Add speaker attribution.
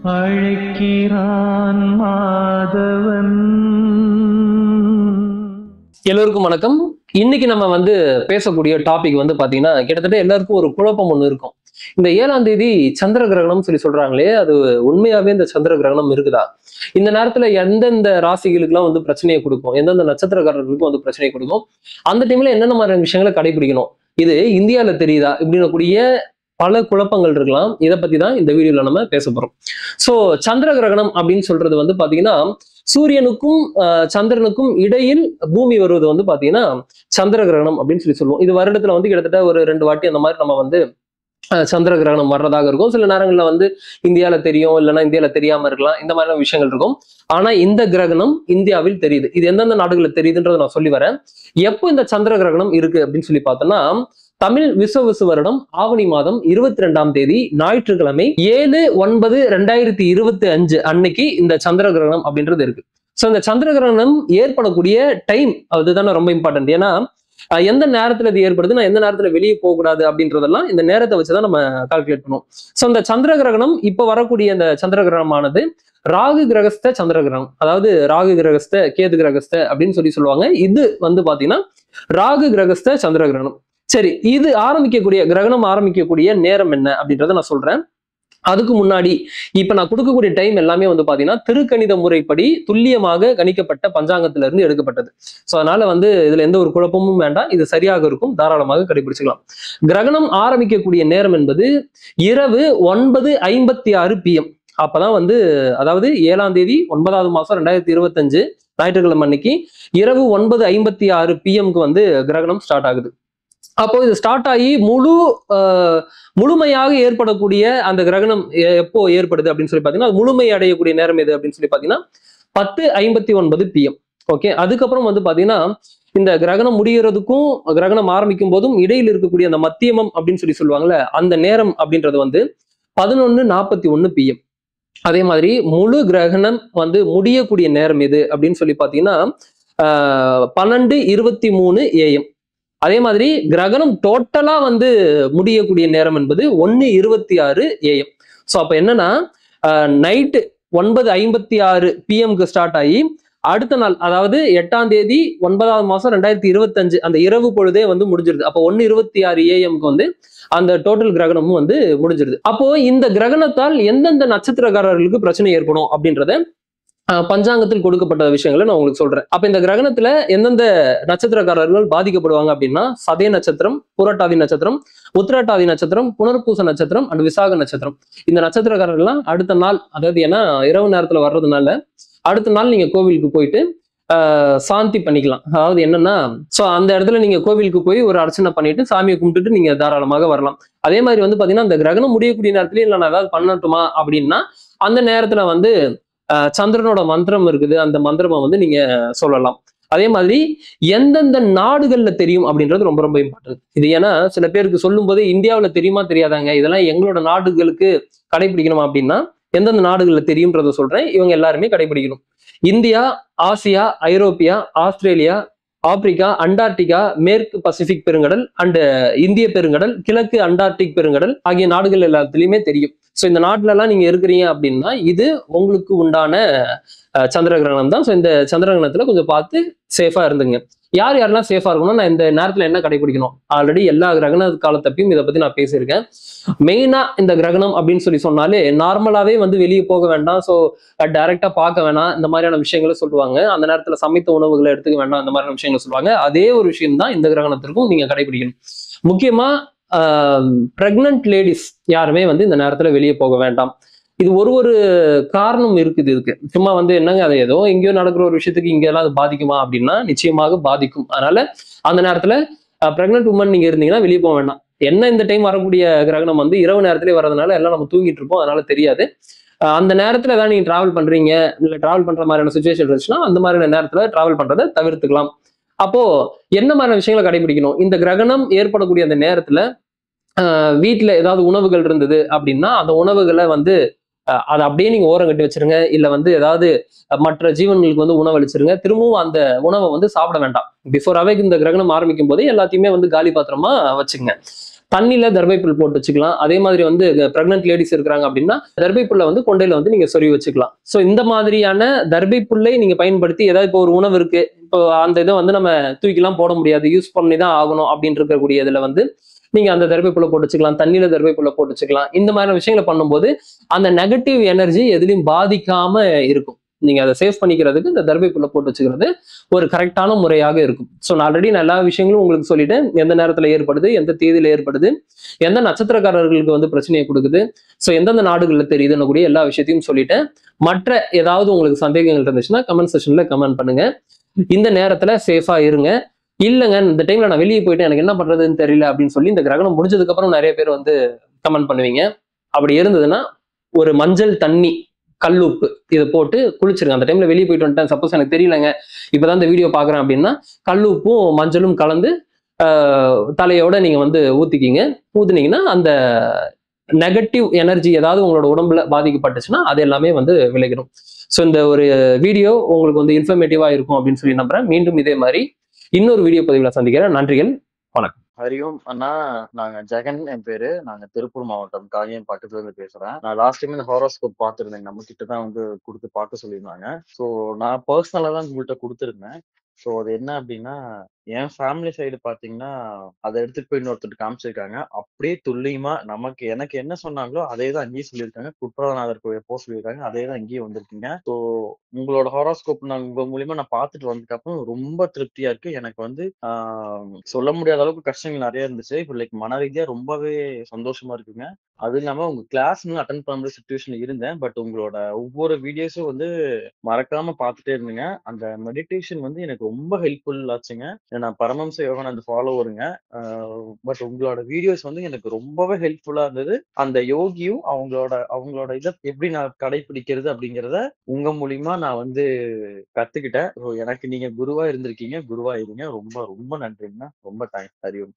Speaker 1: அழைக்கிறான் மாதவன்.
Speaker 2: எல்லோருக்கும் வணக்கம். இன்னைக்கு நம்ம பேசக்கூடிய டாபிக் பாத்தீங்கன்னா, கிட்டத்தட்ட எல்லாருக்கும் ஒரு குழப்பம் ஒண்ணு இருக்கும். இந்த 7ஆம் தேதி சந்திர கிரகணம் சொல்றாங்களே, அது உண்மையாவே இந்த சந்திர கிரகணம் இருக்குதா? இந்த நேரத்துல எந்தெந்த ராசிகளுக்கு எல்லாம் பிரச்சனையை கொடுக்கும், எந்தெந்த நட்சத்திரக்காரர்களுக்கும் பிரச்சனையை கொடுக்கும், அந்த டைம்ல என்னென்ன மாதிரியான விஷயங்களை கடைபிடிக்கணும், இது இந்தியால தெரியுதா இப்படின்னக்கூடிய பல குழப்பங்கள் இருக்கலாம். இதை பத்தி தான் இந்த வீடியோல நம்ம பேச போறோம். சோ சந்திர கிரகணம் அப்படின்னு சொல்றது பாத்தீங்கன்னா, சூரியனுக்கும் சந்திரனுக்கும் இடையில் பூமி வருவது பாத்தீங்கன்னா சந்திர கிரகணம் அப்படின்னு சொல்லுவோம். இது வருடத்துல கிட்டத்தட்ட ஒரு 2 வாட்டி அந்த மாதிரி நம்ம சந்திர கிரகணம் வர்றதாக இருக்கும். சில நேரங்கள்ல இந்தியால தெரியும், இல்லைன்னா இந்தியால தெரியாம இருக்கலாம். இந்த மாதிரியான விஷயங்கள் இருக்கும். ஆனா இந்த கிரகணம் இந்தியாவில் தெரியுது. இது எந்தெந்த நாடுகள்ல தெரியுதுன்றதை நான் சொல்லி வரேன். எப்போ இந்த சந்திர கிரகணம் இருக்கு அப்படின்னு சொல்லி பார்த்தோம்னா, தமிழ் விசுவசு வருடம் ஆவணி மாதம் 22ஆம் தேதி ஞாயிற்றுக்கிழமை 7/9/2025 அன்னைக்கு இந்த சந்திர கிரகணம் அப்படின்றது இருக்கு. சோ இந்த சந்திர கிரகணம் ஏற்படக்கூடிய டைம் அதுதானே ரொம்ப இம்பார்ட்டன்ட். ஏன்னா எந்த நேரத்துல இது ஏற்படுது, நான் எந்த நேரத்துல வெளியே போக கூடாது அப்படின்றதெல்லாம் இந்த நேரத்தை வச்சுதான் நம்ம கால்குலேட் பண்ணுவோம். சோ இந்த சந்திர கிரகணம் இப்ப வரக்கூடிய இந்த சந்திர கிரகணமானது ராகு கிரகஸ்த சந்திர கிரகணம், அதாவது ராகு கிரகஸ்த கேது கிரகஸ்த அப்படின்னு சொல்லுவாங்க. இது பாத்தீங்கன்னா ராகு கிரகஸ்த சந்திர கிரகணம். சரி, இது கிரகணம் ஆரம்பிக்கக்கூடிய நேரம் என்ன அப்படின்றத நான் சொல்றேன். அதுக்கு முன்னாடி இப்ப நான் கொடுக்கக்கூடிய டைம் எல்லாமே பாத்தீங்கன்னா திருக்கணித முறைப்படி துல்லியமாக கணிக்கப்பட்ட பஞ்சாங்கத்துல இருந்து எடுக்கப்பட்டது. சோ அதனால இதுல எந்த ஒரு குழப்பமும் வேண்டாம். இது சரியாக இருக்கும், தாராளமாக கடைபிடிச்சுக்கலாம். கிரகணம் ஆரம்பிக்கக்கூடிய நேரம் என்பது இரவு 9:56 PM. அப்பதான் அதாவது 7ஆம் தேதி 9வது மாசம் 2025 ஞாயிற்றுக்கிழமை அன்னைக்கு இரவு 9:56 PMக்கு கிரகணம் ஸ்டார்ட் ஆகுது. அப்போ இது ஸ்டார்ட் ஆகி முழுமையாக ஏற்படக்கூடிய அந்த கிரகணம் எப்போ ஏற்படுது அப்படின்னு பாத்தீங்கன்னா, முழுமை அடையக்கூடிய நேரம் எது அப்படின்னு பாத்தீங்கன்னா 10:59 PM. ஓகே, அதுக்கப்புறம் பாத்தீங்கன்னா இந்த கிரகணம் முடிகிறதுக்கும் கிரகணம் ஆரம்பிக்கும் போதும் இடையில் இருக்கக்கூடிய அந்த மத்தியமம் அப்படின்னு சொல்லுவாங்கல்ல, அந்த நேரம் அப்படின்றது 11:41 PM. அதே மாதிரி முழு கிரகணம் முடியக்கூடிய நேரம் எது அப்படின்னு பாத்தீங்கன்னா 12:23 AM. அதே மாதிரி கிரகணம் டோட்டலா முடியக்கூடிய நேரம் என்பது 1:26 AM. ஸோ அப்ப என்னன்னா நைட்டு 9:56 PMக்கு ஸ்டார்ட் ஆகி அடுத்த நாள், அதாவது 8ஆம் தேதி 9வது மாசம் 2025 அந்த இரவு பொழுதே முடிஞ்சிருது. அப்போ 1:26 AMக்கு அந்த டோட்டல் கிரகணமும் முடிஞ்சிருது. அப்போ இந்த கிரகணத்தால் எந்தெந்த நட்சத்திரக்காரர்களுக்கு பிரச்சனை ஏற்படும் அப்படின்றத பஞ்சாங்கத்தில் கொடுக்கப்பட்ட விஷயங்களை நான் உங்களுக்கு சொல்றேன். அப்ப இந்த கிரகணத்துல எந்தெந்த நட்சத்திரக்காரர்கள் பாதிக்கப்படுவாங்க அப்படின்னா, சதய நட்சத்திரம், புரட்டாதி நட்சத்திரம், உத்திரட்டாதி நட்சத்திரம், புனர்பூச நட்சத்திரம் அண்ட் விசாக நட்சத்திரம். இந்த நட்சத்திரக்காரர்கள்லாம் அடுத்த நாள், அதாவது ஏன்னா இரவு நேரத்துல வர்றதுனால அடுத்த நாள் நீங்க கோவிலுக்கு போயிட்டு சாந்தி பண்ணிக்கலாம். அதாவது என்னன்னா, சோ அந்த இடத்துல நீங்க கோவிலுக்கு போய் ஒரு அர்ச்சனை பண்ணிட்டு சாமியை கும்பிட்டுட்டு நீங்க தாராளமாக வரலாம். அதே மாதிரி பாத்தீங்கன்னா அந்த கிரகணம் முடியக்கூடிய நேரத்துல இல்ல நான் ஏதாவது பண்ணட்டுமா அப்படின்னா, அந்த நேரத்துல சந்திரனோட மந்திரம் இருக்குது, அந்த மந்திரமா நீங்க சொல்லலாம். அதே மாதிரி எந்தெந்த நாடுகள்ல தெரியும் அப்படின்றது ரொம்ப ரொம்ப இம்பார்ட்டன்ட். இது ஏன்னா சில பேருக்கு சொல்லும் போது இந்தியாவுல தெரியுமா தெரியாதாங்க, இதெல்லாம் எங்களோட நாடுகளுக்கு கடைபிடிக்கணுமா அப்படின்னா, எந்தெந்த நாடுகள்ல தெரியும்ன்றத சொல்றேன். இவங்க எல்லாருமே கடைபிடிக்கணும். இந்தியா, ஆசியா, ஐரோப்பியா, ஆஸ்திரேலியா, ஆப்பிரிக்கா, அண்டார்டிகா, மேற்கு பசிபிக் பெருங்கடல் அண்ட் இந்திய பெருங்கடல், கிழக்கு அண்டார்டிக் பெருங்கடல் ஆகிய நாடுகள் எல்லாத்துலயுமே தெரியும். சோ இந்த நாட்டுல எல்லாம் நீங்க இருக்கிறீங்க அப்படின்னா இது உங்களுக்கு உண்டான சந்திர கிரகணம் தான். ஸோ இந்த சந்திர கிரகணத்துல கொஞ்சம் பார்த்து சேஃபா இருந்துங்க. யார் யாரெல்லாம் சேஃபா இருக்கணும், நான் இந்த நேரத்துல என்ன கடைபிடிக்கணும், ஆல்ரெடி எல்லா கிரகண காலத்தப்பையும் இதை பத்தி நான் பேசியிருக்கேன். மெயினா இந்த கிரகணம் அப்படின்னு சொன்னாலே நார்மலாவே வெளியே போக வேண்டாம், ஸோ டைரக்டா பார்க்க வேணாம், இந்த மாதிரியான விஷயங்களை சொல்லுவாங்க. அந்த நேரத்துல சமைத்த உணவுகளை எடுத்துக்க வேண்டாம், இந்த மாதிரியான விஷயங்களை சொல்லுவாங்க. அதே ஒரு விஷயம் தான் இந்த கிரகணத்திற்கும் நீங்க கடைபிடிக்கணும். முக்கியமா பிரெக்னன்ட் லேடிஸ் யாருமே இந்த நேரத்துல வெளியே போக வேண்டாம். இது ஒரு காரணம் இருக்குது இதுக்கு. சும்மா என்னங்க அது ஏதோ எங்கேயோ நடக்கிற ஒரு விஷயத்துக்கு இங்க எல்லாம் அது பாதிக்குமா அப்படின்னா நிச்சயமாக பாதிக்கும். அதனால அந்த நேரத்துல பிரெக்னன்ட் உமன் நீங்க இருந்தீங்கன்னா வெளியே போக வேண்டாம். என்ன இந்த டைம் வரக்கூடிய கிரகணம் இரவு நேரத்திலே வர்றதுனால எல்லாம் நம்ம தூங்கிட்டு இருப்போம், அதனால தெரியாது. அந்த நேரத்துல ஏதாவது நீங்க டிராவல் பண்றீங்க, இல்ல டிராவல் பண்ற மாதிரியான சுச்சுவேஷன் இருந்துச்சுன்னா அந்த மாதிரியான நேரத்துல டிராவல் பண்றதை தவிர்த்துக்கலாம். அப்போ என்ன மாதிரியான விஷயங்களை கடைபிடிக்கணும், இந்த கிரகணம் ஏற்படக்கூடிய அந்த நேரத்துல வீட்டுல ஏதாவது உணவுகள் இருந்தது அப்படின்னா அந்த உணவுகளை அதை அப்படியே நீங்க ஓரம் கட்டி வச்சிருங்க. இல்ல ஏதாவது மற்ற ஜீவன்களுக்கு உணவு அளிச்சிருங்க. திரும்பவும் அந்த உணவை சாப்பிட வேண்டாம். பிஃபோராவே இந்த கிரகணம் ஆரம்பிக்கும் போதே எல்லாத்தையுமே காலி பாத்திரமா வச்சுங்க. தண்ணியில தர்பைப்புல் போட்டு வச்சுக்கலாம். அதே மாதிரி வந்து பிரெக்னன்ட் லேடிஸ் இருக்கிறாங்க அப்படின்னா தர்பைப்புல்ல வந்து கொண்டையில வந்து நீங்க சொருவி வச்சுக்கலாம். ஸோ இந்த மாதிரியான தர்பைப்புல்லை நீங்க பயன்படுத்தி ஏதாவது இப்போ ஒரு உணவு இருக்கு, இப்போ அந்த இதை வந்து நம்ம தூக்கிலாம் போட முடியாது, யூஸ் பண்ணி தான் ஆகணும் அப்படின்னு இருக்கக்கூடிய இதுல வந்து நீங்க அந்த தர்பைப்புல்ல போட்டு வச்சுக்கலாம், தண்ணியில தர்பைப்புல்ல போட்டு வச்சுக்கலாம். இந்த மாதிரியான விஷயங்களை பண்ணும்போது அந்த நெகட்டிவ் எனர்ஜி எதுலையும் பாதிக்காம இருக்கும். நீங்க அதை சேவ் பண்ணிக்கிறதுக்கு இந்த தர்பைப்புல்ல போட்டு வச்சுக்கிறது ஒரு கரெக்டான முறையாக இருக்கும். ஸோ நான் ஆல்ரெடி எல்லா விஷயங்களும் உங்களுக்கு சொல்லிட்டேன். எந்த நேரத்துல ஏற்படுது, எந்த தேதியில ஏற்படுது, எந்த நட்சத்திரக்காரர்களுக்கு வந்து பிரச்சனையை கொடுக்குது, ஸோ எந்தெந்த நாடுகள்ல தெரியுதுன்னு கூடிய எல்லா விஷயத்தையும் சொல்லிட்டேன். மற்ற ஏதாவது உங்களுக்கு சந்தேகங்கள் இருந்துச்சுன்னா கமெண்ட் செக்ஷன்ல கமெண்ட் பண்ணுங்க. இந்த நேரத்துல சேஃபா இருங்க. இல்லைங்க இந்த டைம்ல நான் வெளியே போயிட்டு எனக்கு என்ன பண்றதுன்னு தெரியல அப்படின்னு சொல்லி இந்த கிரகணம் முடிஞ்சதுக்கு அப்புறம் நிறைய பேர் வந்து கமெண்ட் பண்ணுவீங்க. அப்படி இருந்ததுன்னா ஒரு மஞ்சள் தண்ணி, கல்லுப்பு இதை போட்டு குளிச்சிருங்க. அந்த டைம்ல வெளியே போயிட்டு வந்துட்டேன், சப்போஸ் எனக்கு தெரியலங்க, இப்பதான் இந்த வீடியோ பாக்குறேன் அப்படின்னா கல்லுப்பும் மஞ்சளும் கலந்து தலையோட நீங்க வந்து ஊத்திக்கிங்க. ஊத்துனீங்கன்னா அந்த நெகட்டிவ் எனர்ஜி ஏதாவது உங்களோட உடம்புல பாதிக்கப்பட்டுச்சுன்னா அது எல்லாமே வந்து விலகிடும். ஸோ இந்த ஒரு வீடியோ உங்களுக்கு வந்து இன்ஃபர்மேட்டிவா இருக்கும் அப்படின்னு சொல்லி நம்புறேன். மீண்டும் இதே மாதிரி இன்னொரு வீடியோ பதிவில் சந்திக்கிறேன். நன்றிகள், வணக்கம்.
Speaker 3: ஹரியோம் அண்ணா, நாங்க ஜெகன் என் பேரு. நாங்க திருப்பூர் மாவட்டம் காங்கேயம் பக்கத்துல இருந்து பேசுறேன். நான் லாஸ்ட் டைம் இந்த ஹாரோஸ்கோப் பார்த்திருந்தேன், நம்ம கிட்ட தான் வந்து கொடுத்து பார்க்க சொல்லியிருந்தாங்க. ஸோ நான் பர்சனலா தான் உங்கள்கிட்ட கொடுத்துருந்தேன். ஸோ அது என்ன அப்படின்னா, என் ஃபேமிலி சைடு பாத்தீங்கன்னா அதை எடுத்துட்டு போய் இன்னொருத்தர் காமிச்சிருக்காங்க. அப்படியே துல்லியமா எனக்கு என்ன சொன்னாங்களோ அதே தான் அங்கேயும் சொல்லியிருக்காங்க. குற்றநாதர் கோயில் போக சொல்லியிருக்காங்க, அதே தான் இங்கேயும் வந்திருக்கீங்க. ஸோ உங்களோட ஹாரோஸ்கோப் நான் உங்க மூலியமா நான் பார்த்துட்டு வந்ததுக்கு அப்புறம் ரொம்ப திருப்தியா இருக்கு. எனக்கு வந்து சொல்ல முடியாத அளவுக்கு கஷ்டங்கள் நிறைய இருந்துச்சு. இப்போ லைக் மன ரீதியா ரொம்பவே சந்தோஷமா இருக்குங்க. அது இல்லாம உங்க கிளாஸ் அட்டென்ட் பண்ண முடியாத சுச்சுவேஷன்ல இருந்தேன். பட் உங்களோட ஒவ்வொரு வீடியோஸும் வந்து மறக்காம பார்த்துட்டே இருந்தேங்க. அந்த மெடிடேஷன் வந்து எனக்கு ரொம்ப ஹெல்ப்ஃபுல் ஆச்சுங்க. நான் பரமஹம்ச யோகானந்த ஃபாலோவருங்க. பட் உங்களோட வீடியோஸ் வந்து எனக்கு ரொம்பவே ஹெல்ப்ஃபுல்லா இருந்தது. அந்த யோகியும் அவங்களோட இதை எப்படி நான் கடைபிடிக்கிறது அப்படிங்கிறத உங்க மூலியமா நான் வந்து கத்துக்கிட்டேன். எனக்கு நீங்க குருவா இருந்திருக்கீங்க. குருவா இருங்க. ரொம்ப ரொம்ப நன்றிங்கண்ணா. ரொம்ப தேங்க்ஸ். ஹரி ஓம்.